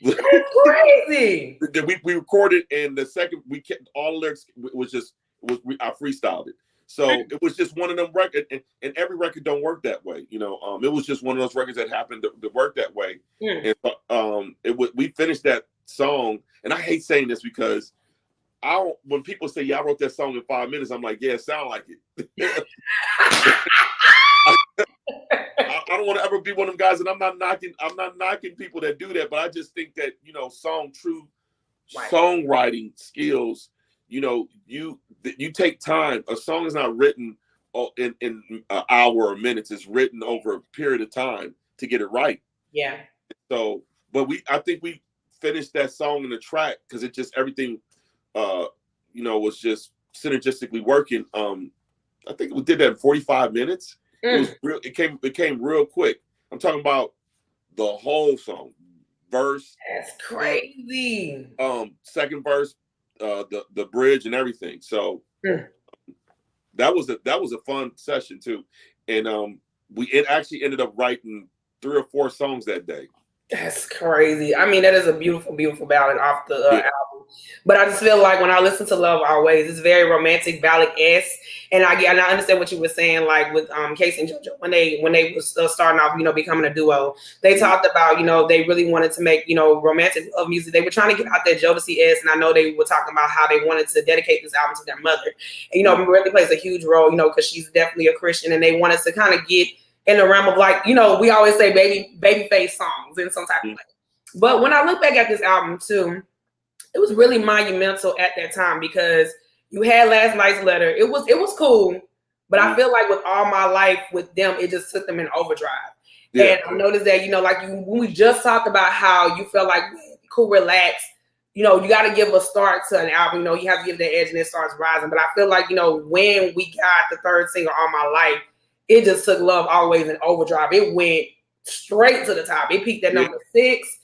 That's crazy. We recorded, and the second we kept all the lyrics I freestyled it. So it was just one of them records, and every record don't work that way. It was just one of those records that happened to work that way. And we finished that song, and I hate saying this because when people say, yeah, I wrote that song in 5 minutes, I'm like, yeah, it sound like it. I don't want to ever be one of them guys, and I'm not knocking people that do that, but I just think that, songwriting skills, you take time. A song is not written in an hour or minutes. It's written over a period of time to get it right. Yeah. So, but I think we finished that song in the track because it just everything, was just synergistically working. I think we did that in 45 minutes. It came real quick. I'm talking about the whole song, verse. That's crazy. Second verse, the bridge and everything. So that was a fun session too, and it actually ended up writing 3 or 4 songs that day. That's crazy. I mean, that is a beautiful, beautiful ballad off the album. But I just feel like when I listen to Love Always, it's very romantic ballad-esque. And I understand what you were saying, like with K-Ci and JoJo, when they was starting off, becoming a duo, they talked about, they really wanted to make, romantic love music. They were trying to get out that Jodeci-esque, and I know they were talking about how they wanted to dedicate this album to their mother. And, really plays a huge role, because she's definitely a Christian, and they wanted to kind of get in the realm of like, we always say babyface songs in some type of way. But when I look back at this album too, it was really monumental at that time because you had Last Night's Letter. It was cool, but I feel like with All My Life with them, it just took them in overdrive. Yeah. And I noticed that, when we just talked about how you felt like cool, relax, you got to give a start to an album. You have to give the edge and it starts rising. But I feel like, when we got the third single, All My Life, it just took Love Always in overdrive. It went straight to the top. It peaked at number 6.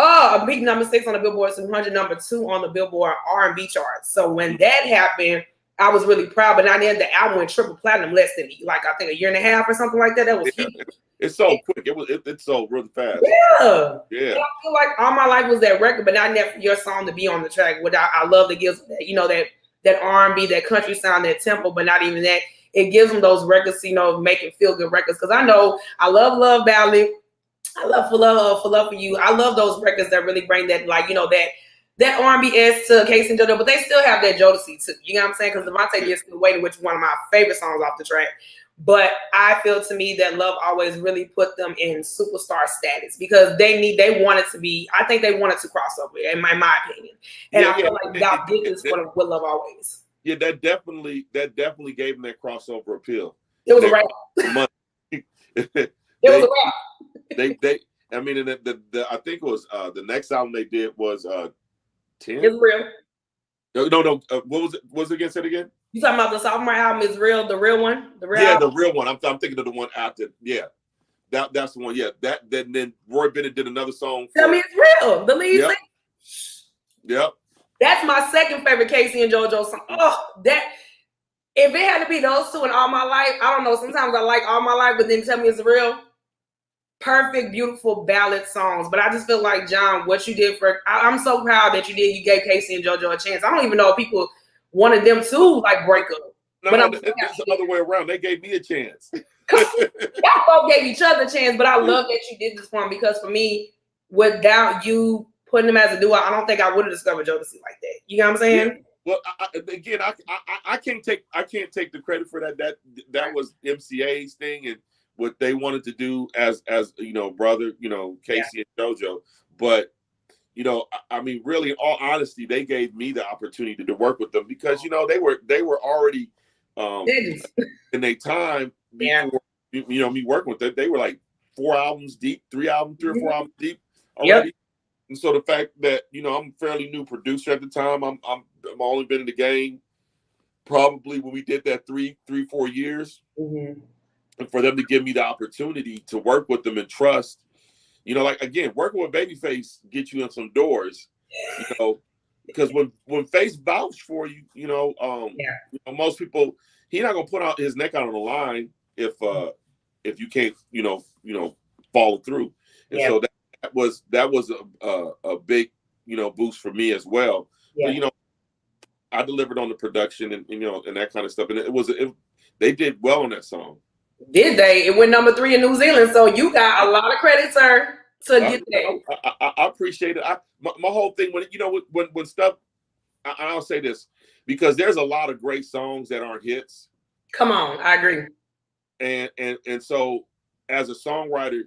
It peaked number 6 on the Billboard 200, number 2 on the Billboard R&B charts. So when that happened, I was really proud. But now the album went triple platinum less than I think a year and a half or something like that. That was huge. It's so quick. It sold really fast. Yeah. And I feel like All My Life was that record, but not enough for your song to be on the track. Which I love that gives that R&B, that country sound, that tempo, but not even that. It gives them those records, make it feel good records. Because I know I love Ballad. I love For Love For You. I love those records that really bring that, that R&B-esque to K-Ci JoJo, but they still have that Jodeci too. You know what I'm saying? Because Devontae Gets in the Waiting, which is one of my favorite songs off the track. But I feel to me that Love Always really put them in superstar status because they wanted to be, I think they wanted to cross over, in my opinion. And I feel like y'all did this with Love Always. Yeah, that definitely gave them that crossover appeal. It was a rap. It was a rap. They I mean, and I think it was the next album they did was 10. It's Real. No. What was it? Was it again? Say it again. You talking about the sophomore album? Is Real, the real one? The real album? The real one. I'm thinking of the one after. Yeah, that's the one. Yeah, then Roy Bennett did another song. Tell Me It's Real. The lead singer. Yep. That's my second favorite K-Ci and JoJo song. Oh, that if it had to be those two in All My Life, I don't know. Sometimes I like All My Life, but then Tell Me It's Real. Perfect, beautiful ballad songs. But I just feel like, John, what you did I'm so proud that you did. You gave K-Ci and JoJo a chance. I don't even know if people wanted them to like break up. No, it's the other way around. They gave me a chance. Y'all both gave each other a chance, but I love that you did this for them because for me, without you putting them as a duo, I don't think I would have discovered Jodeci like that. You know what I'm saying? Yeah. Well, I can't take the credit for that. That was MCA's thing and what they wanted to do as brother, K-Ci and JoJo. But I mean, really, in all honesty, they gave me the opportunity to work with them because they were already in their time before me working with them. They were like 4 albums deep, 3 or 4 albums deep already. Yep. And so the fact that I'm a fairly new producer at the time, I'm only been in the game probably when we did that 4 years, and for them to give me the opportunity to work with them and trust. Like again, working with Babyface gets you in some doors, because when Face vouched for you, most people, he's not gonna put out his neck out on the line if you can't, follow through. And so that was a big, boost for me as well. Yeah. But I delivered on the production and and that kind of stuff, and they did well on that song. Did they? It went number 3 in New Zealand, so you got a lot of credit, sir. To get that. I appreciate it. My whole thing when stuff, I'll say this because there's a lot of great songs that aren't hits. Come on, I agree. And so as a songwriter,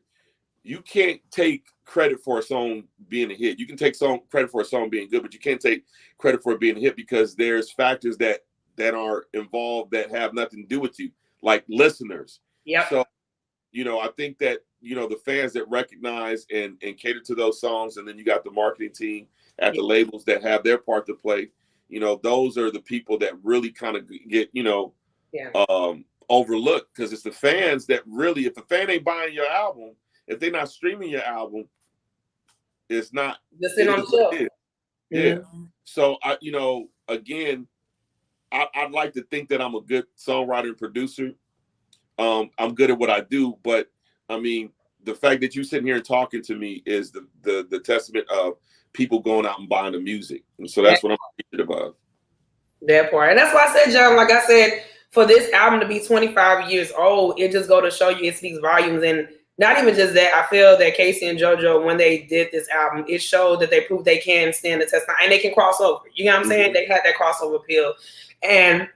you can't take credit for a song being a hit. You can take credit for a song being good, but you can't take credit for it being a hit because there's factors that are involved that have nothing to do with you, like listeners. Yeah. So I think that the fans that recognize and cater to those songs, and then you got the marketing team at the labels that have their part to play. Those are the people that really kind of get overlooked because it's the fans that really, if a fan ain't buying your album, if they're not streaming your album, it's not. Just on the show. Yeah. So again, I'd like to think that I'm a good songwriter and producer. I'm good at what I do, but I mean, the fact that you sitting here and talking to me is the testament of people going out and buying the music. And so that's what I'm appreciative of. That part. And that's why I said, John, like I said, for this album to be 25 years old, it just go to show you it speaks volumes. And not even just that, I feel that K-Ci and JoJo, when they did this album, it showed that they proved they can stand the test and they can cross over. You know what I'm saying? They had that crossover appeal. And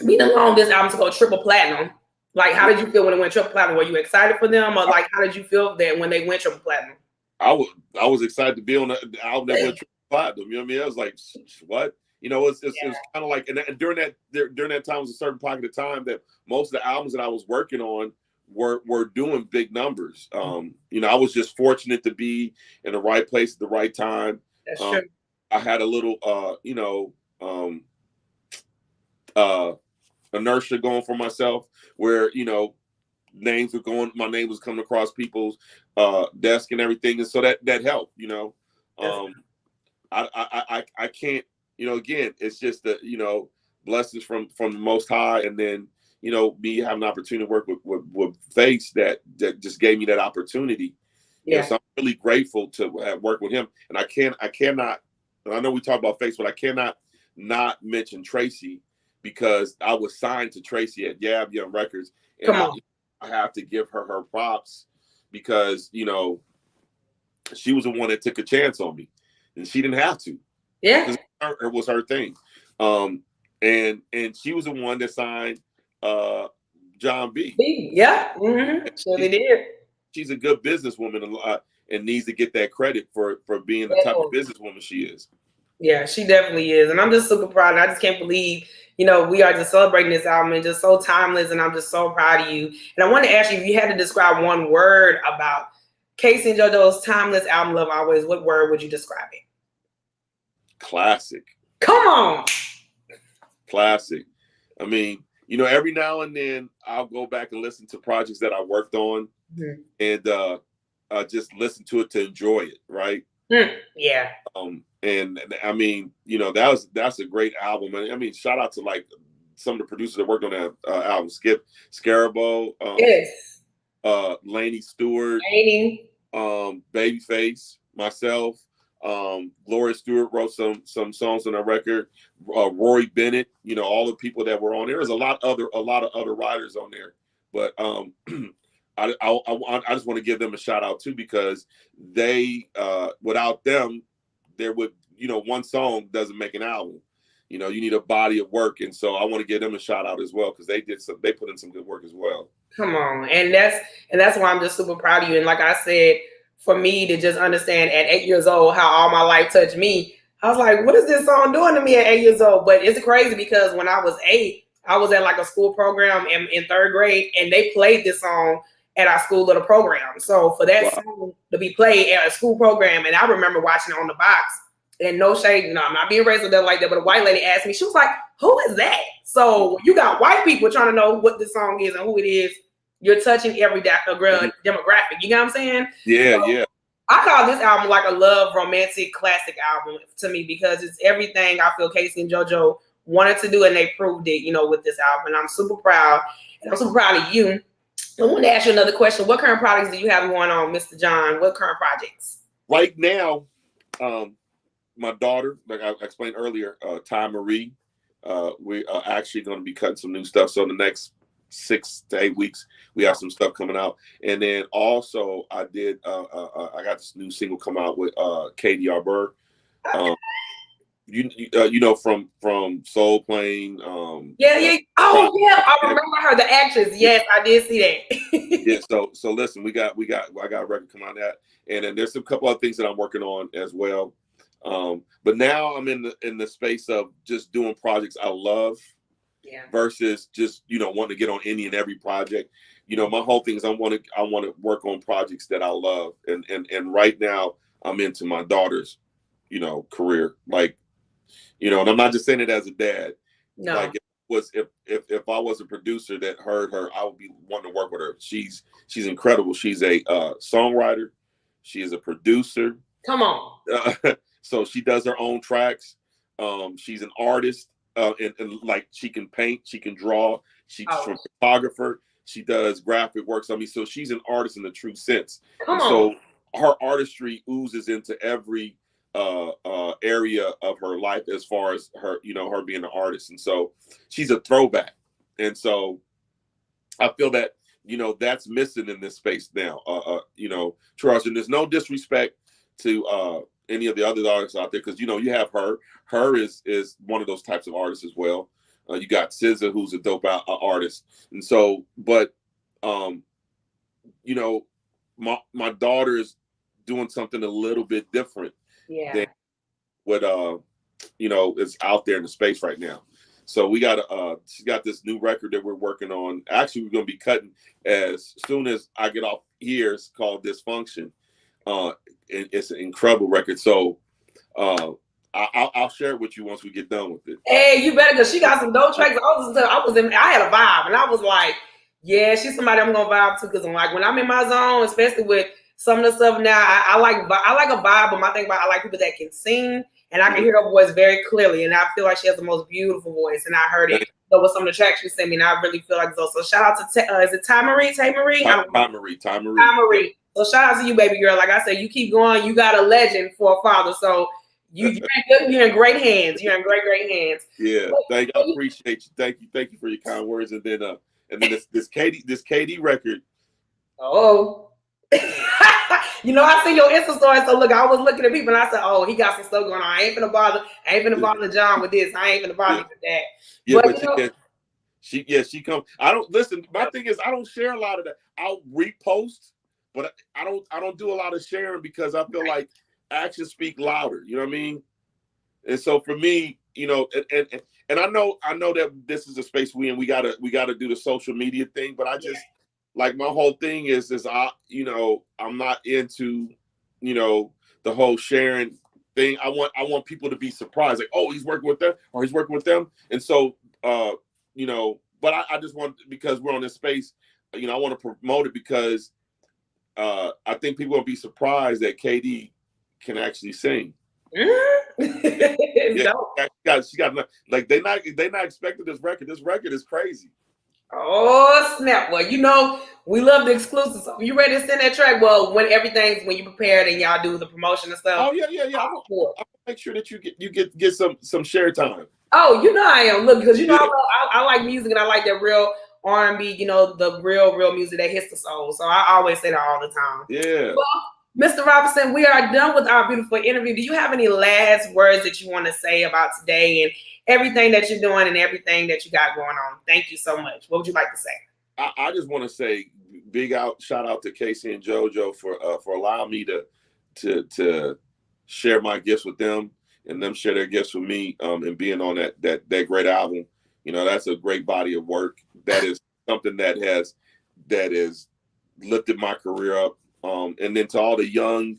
being along this album to go triple platinum, like, how did you feel when it went triple platinum? Were you excited for them, or like, how did you feel that when they went triple platinum? I was excited to be on the album that went triple platinum. You know what I mean? I was like, what? It was kind of like, and during that time was a certain pocket of time that most of the albums that I was working on were doing big numbers. I was just fortunate to be in the right place at the right time. That's true. I had a little, inertia going for myself where my name was coming across people's desk and everything, and so that helped. I can't, again, it's just the blessings from the Most High, and then me having an opportunity to work with Face that just gave me that opportunity. So I'm really grateful to work with him, and I cannot, and I know we talk about Face, but I cannot not mention Tracy, because I was signed to Tracy at Yab Young Records, and I have to give her props because she was the one that took a chance on me, and she didn't have to. Yeah. It was her thing. And she was the one that signed John B. Yeah. Mm-hmm. Sure they did. She's a good businesswoman a lot and needs to get that credit for being the type of businesswoman she is. Yeah, she definitely is. And I'm just super proud. And I just can't believe, we are just celebrating this album and just so timeless. And I'm just so proud of you. And I want to ask you, if you had to describe one word about K-Ci and JoJo's timeless album, Love Always, what word would you describe it? Classic. Come on. Classic. I mean, every now and then I'll go back and listen to projects that I worked on and just listen to it to enjoy it, right? Yeah. And I mean, that's a great album. And I mean, shout out to like some of the producers that worked on that album. Skip Scarabo, yes. Laney Stewart, Babyface, myself, Gloria Stewart wrote some songs on that record. Rory Bennett, all the people that were on there. There's a lot of other writers on there, but I just want to give them a shout out too, because they without them, there would one song doesn't make an album. You need a body of work, and so I want to give them a shout out as well, because they put in some good work as well. Come on, and that's why I'm just super proud of you. And like I said, for me to just understand at 8 years old how all my life touched me, I was like, what is this song doing to me at 8 years old? But it's crazy because when I was 8, I was at like a school program in 3rd grade, and they played this song at our school little program. So for that song to be played at a school program, and I remember watching it on the box, and no shade, I'm not being racist like that, but a white lady asked me, she was like, who is that? So you got white people trying to know what this song is and who it is. You're touching every demographic. You know what I'm saying? Yeah, so, yeah. I call this album like a love romantic classic album to me, because it's everything I feel K-Ci and JoJo wanted to do, and they proved it, with this album. And I'm super proud. And I'm super proud of you. I want to ask you another question. What current projects do you have going on, Mr. John? What current projects? Right now, my daughter, like I explained earlier, Ty Marie, we are actually going to be cutting some new stuff. So in the next 6 to 8 weeks, we have some stuff coming out. And then also I got this new single come out with Katie Arbor. From Soul Plane. Yeah. Oh yeah, I remember her, the actress. Yes, I did see that. Yeah. So listen, I got a record coming out of that, and then there's a couple of things that I'm working on as well. But now I'm in the space of just doing projects I love, versus just wanting to get on any and every project. My whole thing is I want to work on projects that I love, and right now I'm into my daughter's career, like. And I'm not just saying it as a dad. No. Like if I was a producer that heard her, I would be wanting to work with her. She's incredible. She's a songwriter. She is a producer. Come on. So she does her own tracks. She's an artist, and like she can paint, she can draw. She's a photographer. She does graphic works. I mean, so she's an artist in the true sense. Come on. So her artistry oozes into every area of her life, as far as her, her being an artist. And so she's a throwback. And so I feel that, that's missing in this space now. Charles, and there's no disrespect to any of the other artists out there, because, you have her. Her is one of those types of artists as well. You got SZA, who's a dope artist. And so, but, my daughter is doing something a little bit different. Yeah. What is out there in the space right now. So we got she's got this new record that we're working on. Actually, we're gonna be cutting as soon as I get off here. It's called Dysfunction. It's an incredible record. So I'll share it with you once we get done with it. Hey, you better, because she got some dope tracks. I had a vibe, and I was like, yeah, she's somebody I'm gonna vibe to, because I'm like, when I'm in my zone, especially with some of the stuff now, I like a vibe, but my thing about I like people that can sing, and I can hear her voice very clearly, and I feel like she has the most beautiful voice, and I heard it with some of the tracks she sent me, and I really feel like so. So shout out to is it Ty Marie? Ty Marie. So shout out to you, baby girl. Like I said, you keep going. You got a legend for a father. So you're in great hands. You're in great hands. Yeah, I appreciate you. Thank you for your kind words. And then this KD record. Oh. You know, I see your Insta story, so look, I was looking at people and I said, oh, he got some stuff going on. I ain't finna bother John with this. I ain't finna bother you with that. Yeah, But but you know, she comes. I don't listen. My thing is, I don't share a lot of that. I'll repost, but I don't do a lot of sharing because I feel like actions speak louder. You know what I mean? And so for me, you know, and I know that this is a space we in. We gotta do the social media thing, but I just like my whole thing is I'm not into, the whole sharing thing. I want people to be surprised, like, oh, he's working with them or he's working with them, and so but I just want, because we're on this space, I want to promote it because I think people will be surprised that KD can actually sing. It's dope. She got like they not expecting this record. This record is crazy. Oh snap! Well, we love the exclusives. So you ready to send that track? Well, when you prepared and y'all do the promotion and stuff. Oh yeah. I'll make sure that you get some share time. Oh, I am. Look, because I like music and I like that real R&B. The real music that hits the soul. So I always say that all the time. Yeah. Well, Mr. Robinson, we are done with our beautiful interview. Do you have any last words that you want to say about today and everything that you're doing and everything that you got going on? Thank you so much. What would you like to say? I just want to say shout out to K-Ci and JoJo for allowing me to share my gifts with them and them share their gifts with me, and being on that great album. That's a great body of work. That is something that has lifted my career up. And then to all the young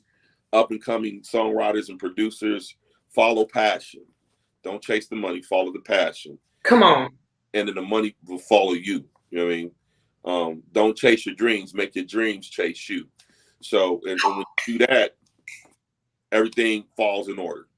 up and coming songwriters and producers, follow passion. Don't chase the money, follow the passion. Come on. And then the money will follow you. You know what I mean? Don't chase your dreams, make your dreams chase you. So, and when you do that, everything falls in order.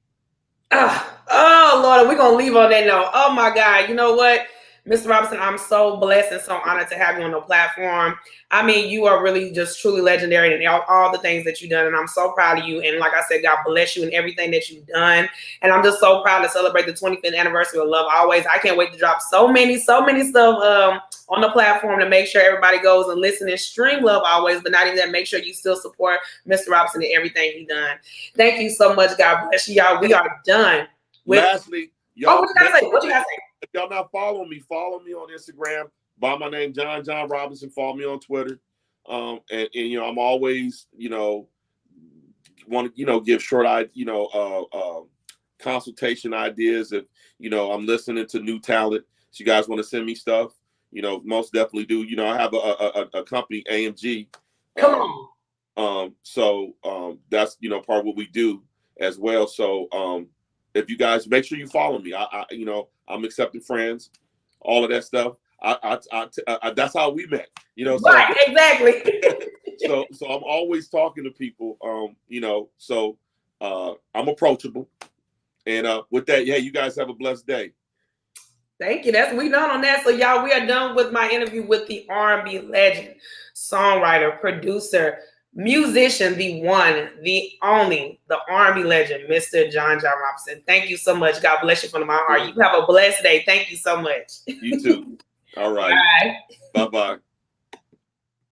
Oh Lord, we're going to leave on that note. Oh my God. You know what? Mr. Robinson, I'm so blessed and so honored to have you on the platform. I mean, you are really just truly legendary in all the things that you've done. And I'm so proud of you. And like I said, God bless you in everything that you've done. And I'm just so proud to celebrate the 25th anniversary of Love Always. I can't wait to drop so many stuff on the platform to make sure everybody goes and listen and stream Love Always. But not even that, make sure you still support Mr. Robinson and everything he's done. Thank you so much. God bless you, y'all. We are done. Lastly, what you gotta say? What you gotta say? If y'all not following me, follow me on Instagram by my name, JonJohn Robinson. Follow me on Twitter. And I'm always, want to, give short, consultation ideas. If, I'm listening to new talent. So you guys want to send me stuff, most definitely do. I have a company, AMG. Come on. So that's, part of what we do as well. So, if you guys make sure you follow me, I'm accepting friends, all of that stuff. That's how we met, Right, exactly. so I'm always talking to people, so I'm approachable. And with that, yeah, you guys have a blessed day. Thank you. We done on that. So y'all, we are done with my interview with the R&B legend, songwriter, producer, musician, the one, the only, the R&B legend, Mr. JonJohn Robinson. Thank you so much. God bless you from my heart. You have a blessed day. Thank you so much. You too. All right. Bye. Bye-bye.